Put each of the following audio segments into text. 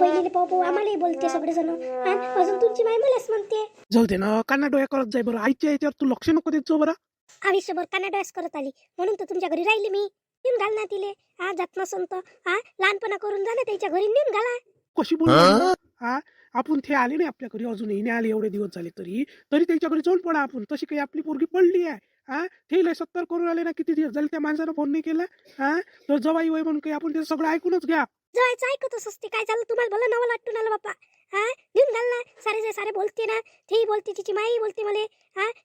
बहिणीला पाहू आम्हालाही बोलते सगळेजण. अजून तुमची माय मलाच म्हणते. जाऊ दे ना, काना डोळ्या करत जाय बरं. आईच्या याच्यावर तू लक्ष नको देत जाऊ बरं. आयुष्यभर कानाडोळ्यास करत आली म्हणून तर तुमच्या घरी राहिली मी. नेऊन घाल ना तिले. जात नसन तर लहानपणा करून जा ना त्याच्या घरी नेऊन घाला. कशी बोल आपण ते आले नाही आपल्या घरी, अजूनही नाही आले एवढे दिवस झाले तरी तरी त्याच्या घरी जाऊन पडा आपण. तशी काही आपली पोरगी पडली आहे. ते लय 70 करून आले ना, किती दिवस झाले त्या माणसानं फोन नाही केला. तर जवाई वय म्हणून काही आपण ते सगळं ऐकूनच घ्या. जायचं ऐकतच असते. काय झालं तुम्हाला भलं नवं वाटून आलं बाप्पा. नेऊन घाल ना. सारे जे सारे बोलते ना, तेही बोलते, तिची माई बोलते मले.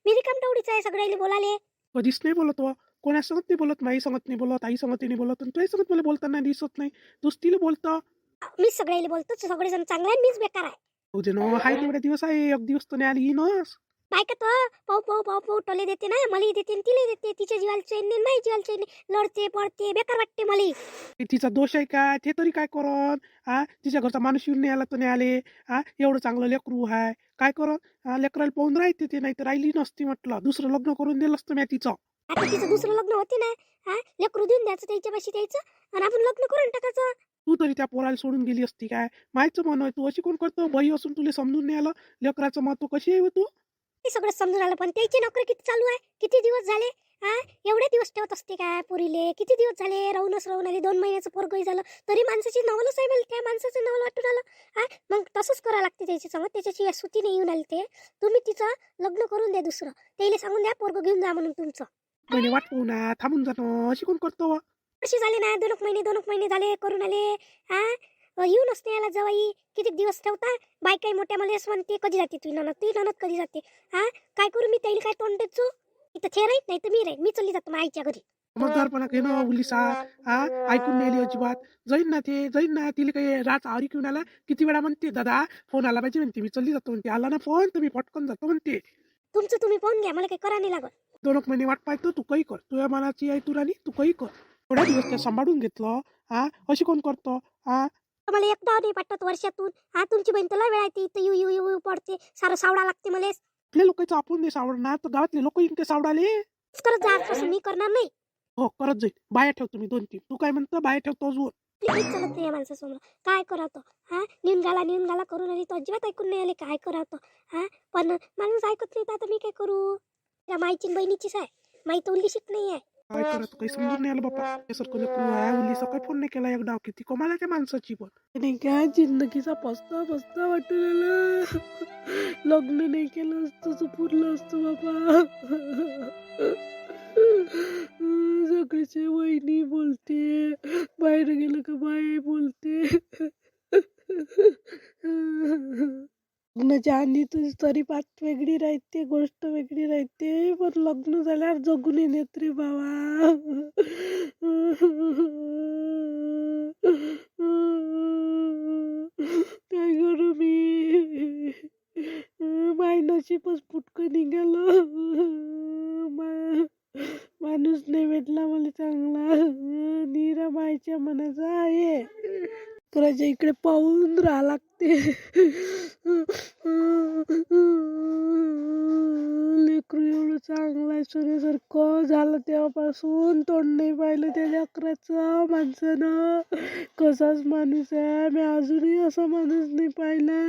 मी रिकाम तेवढीच आहे सगळ्याला बोलाले. कधीच नाही बोलत हो. कोणासंगत नाही बोलत, माई संगत नाही बोलत, आई संगत नाही बोलत, आणि तुझ्या संगत मला बोलताना दिसत नाही. तूच तिला बोलतं. मीच सगळ्याला बोलतो. सगळेजण चांगले आहे, मीच बेकार आहे. हो दे ना, हाय तेवढ्या दिवस आहे. एक दिवस तर नाही आली येईनच. बायका तर पाऊ टोले देते ना, मलाही देते आणि तिलाही देते. तिच्या जीवाला चैन नाही, माझ्या जीवाला चैन नाही. लढते पडते, बेकार वाटते मला. तिचा दोष आहे का? ते तरी काय करत? तिच्या घरचा माणूस येऊन नाही आला तर नाही आले. एवढं चांगलं लेकरू आहे, काय करत? लेकराला पाहून राहते ते, नाही तर राहिली नसती. म्हटलं दुसरं लग्न करून दिलं असतं मी तिचं. आता तिचं दुसरं लग्न होते ना. लेकरू देऊन द्यायचं त्याच्यापाशी द्यायचं आणि आपण लग्न करून टाकायचं. तू तरी त्या पोराला सोडून गेली असती काय? मायचं मन आहे, तू अशी कोण करतो? बाई असून तुला समजून नाही आलं लेकराचं महत्व. कशी आहे तू? ते सगळं समजून आलं, पण त्याची नोकरी किती चालू आहे, किती दिवस झाले. एवढे दिवस ठेवत असते काय पुरीले? किती दिवस झाले राहून आली. 2 महिन्याचं पोरगही झालं तरी माणसाची नवलच आहे. मला त्या माणसाचं नवल वाटून आलं. मग तसंच करावं लागते त्याची संगत. त्याच्याची सुती नाही येऊन आली ते. तुम्ही तिचं लग्न करून द्या दुसरं. त्याला सांगून द्या पोरगं घेऊन जा म्हणून तुमचं. महिने वाट पाहू ना, थांबून जाणं अशी कोण करतो? कशी झाले ना, 2 महिने झाले करून आले. येऊन असते याला जवाई. किती दिवस ठेवता? बायकाई मोठ्या मला असं म्हणते, कधी जाते तुझी ननद कधी जाते? काय करू मी? त्याला काय तोंड देतो? इथं थे राहीत नाही तर मी राहीन. मी चालली जातो माझ्या आईच्या घरी. समजदारपणा घेणं उलिसा. ऐकून नेली अजिबात. जाईन ना ते, जाईन ना. तिला काही रात आवरी घेऊन आला. किती वेळा म्हणते दादा फोन आला पाहिजे म्हणते, मी चालली जातो म्हणते. आला ना फोन तर मी पटकन जातो म्हणते. तुमचं तुम्ही पाहून घ्या, मला काही करा नाही लागत. 2 महिने वाट पाहतो. तू काही कर, तुझ्या मनाची आहे तू राणी, तू काही कर. थोड्या दिवस त्या सांभाळून घेतलं. अशी कोण करतो? मला एकदा नाही पाठवत वर्षातून. तुमची बहीण तर लय वेळा येते इथं. येऊ पडते. सारं सावडा लागते मला. आपल्या लोकांचं आपण नाही सावडणार तर गावातले लोक येईन ते सावडाले. करत जा, आजपासून मी करणार नाही. हो करत जाईल. बाया ठेवतो मी 2-3. तू काय म्हणतो? बाया ठेवतो अजून. प्लीज चालत नाही या माणसासमोर. काय करावं? नेऊन घाला करून आली. तो अजिबात ऐकून नाही आले. काय करावं? पण माणूस ऐकत नाही तर आता मी काय करू? त्या माईची बहिणीचीच आहे. माई तर उल्ली शिक नाही आहे. काय करत काही समजून नाही आलं बाप्पा. त्यासारखं लेकरू आहे. उलीचा काही फोन नाही केला एक डाव. किती कमाल आहे त्या माणसाची. पण नाही काय जिंदगीचा पस्ता वाटून आला. लग्न नाही केलं असतं तर पुरलं असतं बाबा. सगळीचे वहिनी बोलते, बाहेर गेलं का बाई बोलते. लग्नाच्या आधी तरी बात वेगळी राहते, गोष्ट वेगळी राहते, पण लग्न झाल्यावर जगून येत रे बाबा. काय करू मी? माय नशीबच फुटकं निघालं. माणूस नाही भेटला मला चांगला. नीरा मायच्या मनाचा आहे. करायच्या इकडे पाहून राहा लागते. लेकरू एवढं चांगलं आहे सोन्यासारखं झालं तेव्हापासून तोंड नाही पाहिलं त्या लेकराचं माणसानं. कसाच माणूस आहे. मी अजूनही असा माणूस नाही पाहिला.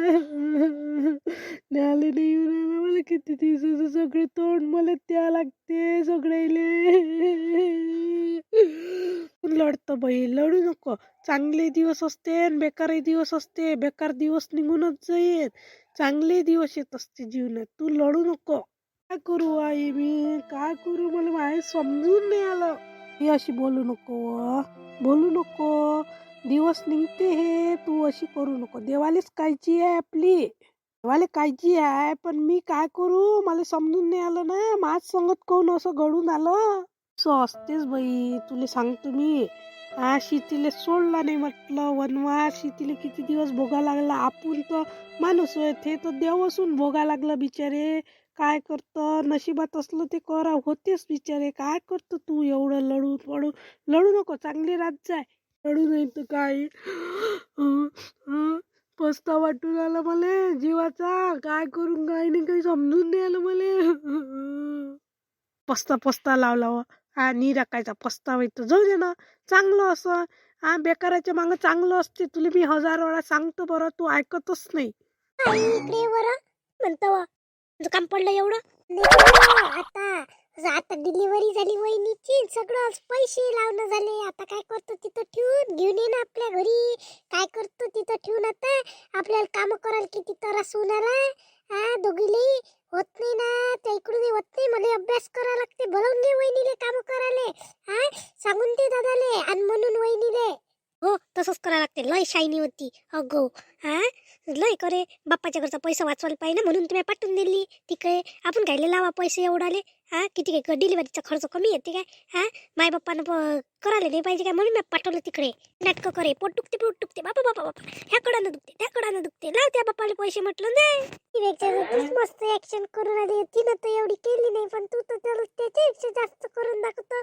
न्याले नाही येऊन आला मला किती दिवसाचं. सगळे तोंड मला द्या लागते सगळ्याले. लढतं बाई, लढू नको. चांगले दिवस असते आणि बेकारही दिवस असते. बेकार दिवस निघूनच जाईल, चांगले दिवस येत असते जीवनात. तू लढू नको. काय करू आई मी? काय करू? मला माहीत समजून नाही आलं. ही अशी बोलू नको. दिवस निघते हे. तू अशी करू नको. देवालेच काळजी आहे आपली. देवाले काळजी आहे, पण मी काय करू? मला समजून नाही आलं ना. माझ संगत कोण असं घडून आलं. असं असतेच बाई. तुला सांगतो मी. शेतीला सोडला नाही म्हटलं वनवास. शेतीला किती दिवस भोगा लागला. आपण तर माणूस होय, ते तर देव असून भोगा लागला बिचारे. काय करतं? नशिबात असलं ते करा होतेच बिचारे. काय करतो तू एवढं लढू नको. चांगली रात जाय. लढू नाही तर काय. पस्ता वाटून आला मला जीवाचा. काय करून काय नाही, काही समजून नाही आलं मला. पस्ता लावला नीरा कायचा पस्ता व्हायचं. जाऊ दे ना, चांगलं असं हा बेकाराच्या मागं चांगलं असते. तुला मी 1000 वेळा सांगतो बरं, तू ऐकतच नाही. आई इकडे ये बरं म्हणतो व. तुझं काम पडलं एवढं लेकरं, आता डिलिव्हरी झाली वहिनीची, सगळं पैसे लावणं झाले. आता काय करतो तिथं ठेवून, घेऊन ये ना आपल्या घरी. काय करतो तिथं ठेवून आता? आपल्याला काम करायला किती त्रास होऊन आला. हा दोघीले होत नाही ना, त्या इकडून होत नाही. मला अभ्यास करा लागते. बोलावून घे वहिनीले काम करायले. हा सांगून दे दादाले आणि म्हणून वहिनीले. हो तसंच करायला लागते. लय शायनी होती अगो. हा लय करे बाप्पाच्या घरचा पैसा वाचवायला पाहिजे ना, म्हणून तुम्ही पाठवून दिली तिकडे. आपण घ्यायला लावा पैसे एवढाले. हा किती काय डिलिव्हरीचा खर्च कमी येते काय? हा माय बाप्पानं करायला नाही पाहिजे काय, म्हणून मी पाठवलं तिकडे. नाटकं करे, पोट दुखते बापा बापा बापा, ह्या कडानं दुखते त्या कडानं दुखते, लाव त्या बाप्पाला पैसे म्हटलं नाही. मस्त ऍक्शन करून आली. तिनं तर एवढी केली नाही, पण तू तर त्याच्यापेक्षा जास्त करून दाखवतो.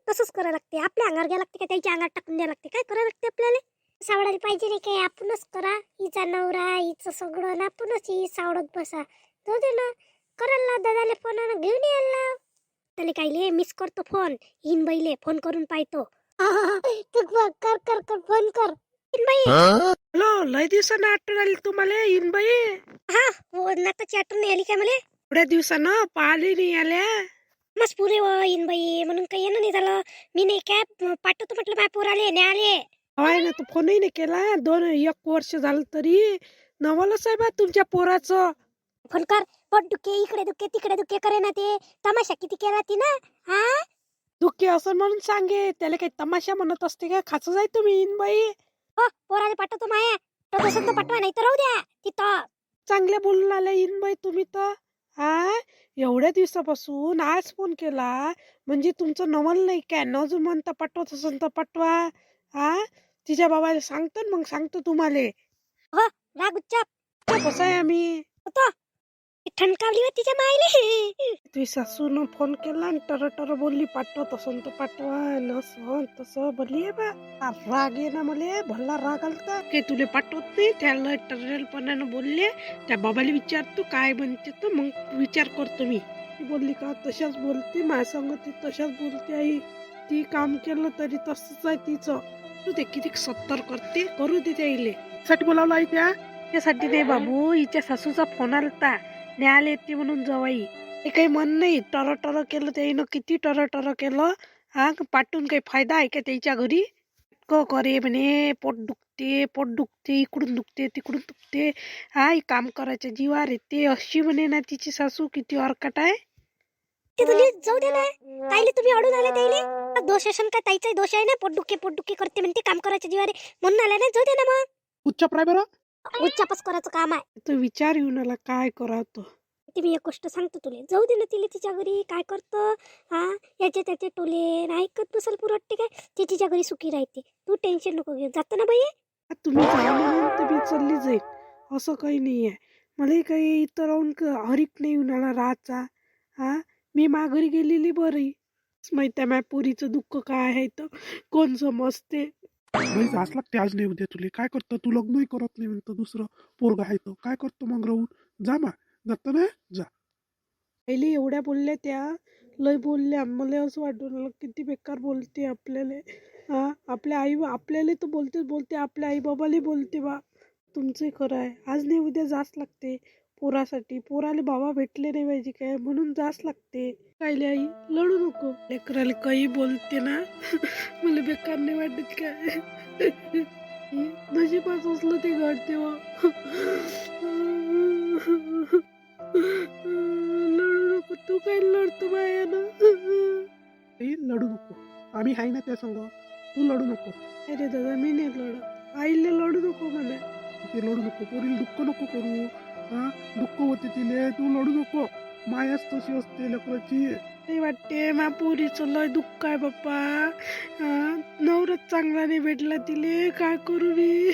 तसंच करायला लागते. आपल्या अंगावर घ्यायला लागते काय त्याच्या अंगात टाकून द्यायला लागते? काय करायला लागते आपल्याला? सावडायला पाहिजे नाही काय? आपणच करा. हिचा नवरा हिचं सगळं ना, आपणच ही सावडत बसा. जाऊ दे ना, करायला दादाले फोन घेऊन यायला. त्याला कायले मिस करतो फोन. इन बाईले फोन करून पाहतो. तू कर कर कर फोन कर. इन बाई हॅलो, लय दिवसानं आठवण आली तुम्हाला इनबाई? हा हो नाताची आठवण नाही आली काय मला? एवढ्या दिवसानं पाहिली नाही आल्या. मस्त पुरे व इन बाई, म्हणून काही येणं नाही झालं. मी नाही काय पाठवतो म्हटलं माझ्या पोराले न्याले. हवाय ना, तू फोनही नाही केला. 1 वर्ष झालं तरी नवलच आहे बा तुमच्या पोराचं. फोन कर. पोट दुखे, इकडे दुखे तिकडे दुखे करे ना ते. तमाशा किती केला ती ना. हा दुःखी असं म्हणून सांगे. त्याला काही तमाशा म्हणत असते का? खाच जाय तुम्ही इनबाई. हो पोराले पाठवतो माया. तो तसं तर पाठवा, नाही तर राहू द्या तिथं. चांगले बोलून आले इनबाई तुम्ही तर. हा एवढ्या दिवसापासून आज फोन केला म्हणजे तुमचं नवल नाही काय? नजून म्हणता पाठवत असेल तर पाठवा. हा तिच्या बाबाला सांगतो ना, मग सांगतो तुम्हाला. हो राग उच्चाप कसं आहे आम्ही. होतो. ठणकावली होती तिच्या मायले. तुझी सासून फोन केला आणि टर बोलली पाठवत असन तर पाठवा. नसन तसं बोलली बा. राग ये ना मला, भल्ला राग आलता की तुले पाठवत नाही. त्याला टरेलपणानं बोलले. त्या बाबाला विचारतो काय म्हणते तर मग विचार करतो मी. ती बोलली का तशाच बोलते माझ्या संग, ती तशाच बोलते. आई ती काम केलं तरी तसंच आहे तिचं. तू ते किती 70 करते, करू दे त्याईले. साठी बोलावलं आई त्यासाठी नाही बाबू. हिच्या सासूचा फोन आलता न्यायला येते म्हणून जवाई. ते काही मन नाही. टर केलं त्याईनं, किती टर केलं. हा पाठवून काही फायदा आहे का त्याच्या घरी? करे म्हणे पोट दुखते इकडून दुखते तिकडून दुखते. हा काम करायच्या जीवार येते अशी म्हणे ना तिची सासू. किती अर्कट आहे. ते तुला जाऊ दे ना. ताईले तुम्ही अडून आले ताईले. दोष असेल का? ताईचा दोष आहे ना. पोट दुखी करते म्हणते, काम करायच्या जीवारे म्हणून आल्या ना. जाऊ दे ना मग. उच्च प्राय बरं. उच्चापच करायचं काम आहे. तो विचार येऊन आला काय करावं. ते मी एक गोष्ट सांगतो तुले. जाऊ दे ना तिला तिच्या घरी. काय करतं हा याचे त्याचे टोले ऐकत बसल पुरवते काय? ते तिच्या घरी सुखी राहते. तू टेन्शन नको घेऊ. जातं ना बाई. तुम्ही तर मी चालली जाईल असं काही नाही आहे. मला काही इथं राहून हरिक नाही येऊन आला राहायचा. हा मी माघारी गेलेली बरी. माहिती आहे माझ्या पोरीचं दुःख काय आहे तर कोण समजते. नाही जास लागते आज नाही उद्या. तुला काय करतो? तू लग्नही करत नाही म्हणतो. दुसरं पोरगा आहे तर काय करतो मग राहून? जा मा जात ना जा. पहिले एवढ्या बोलल्या त्या, लय बोलल्या. मला असं वाटलं किती बेकार बोलते आपल्याला. हा आपल्या आई आपल्याला तर बोलते आपल्या आई बाबाला बोलते बा. तुमचं खरं आहे. आज नाही उद्या जास लागते पोरासाठी. पोराले बाबा भेटले नाही पाहिजे काय, म्हणून जास लागते. कायले आई लढू नको. लेकराला काही बोलते ना मला बेकार नाही वाटत काय. नशिबाच असलं ते घडते व. लढू नको. तू काय लढतो मायानं? लढू नको, आम्ही आहे ना त्या संग. तू लढू नको. अरे दादा मी नाही लढत. आईला लढू नको म्हणा. ते लढू नको. पोरीला दुःख नको करू. हा दुःख होते तिले. तू लढू नको. मायाच तशी असते लेकराची. नाही वाटते मा पोरीचं लय दुःख आहे बाप्पा. नवराच चांगला नाही भेटला तिले. काय करू मी?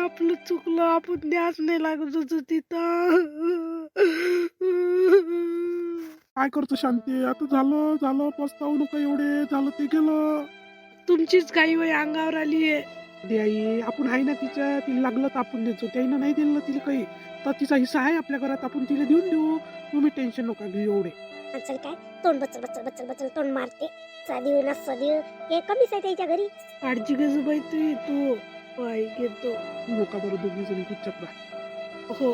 आपलं चुकलं. आपण द्यास नाही लागत होतं तिथं. काय करतो शांती? आता झालं पस्तावू नको. एवढे झालं ते गेलं. तुमचीच काही वय अंगावर आली आहे. दे आई, आपण आहे ना तिच्या. तिला लागलं तर आपण द्यायचो. त्याईनं नाही दिलं तिला काही तर तिचा हिस्सा आहे आपल्या घरात. आपण तिला देऊन देऊ. तुम्ही टेन्शन नका घेऊ एवढे. माणसाला काय तोंड बचल बचल बचल बचल तोंड मारते. सदिव ना सदिव हे कमीच आहे त्याच्या घरी. काळजी घे बाई तू पाय घेतो. नका बरं दोघी जणी चुपचाप राहा. हो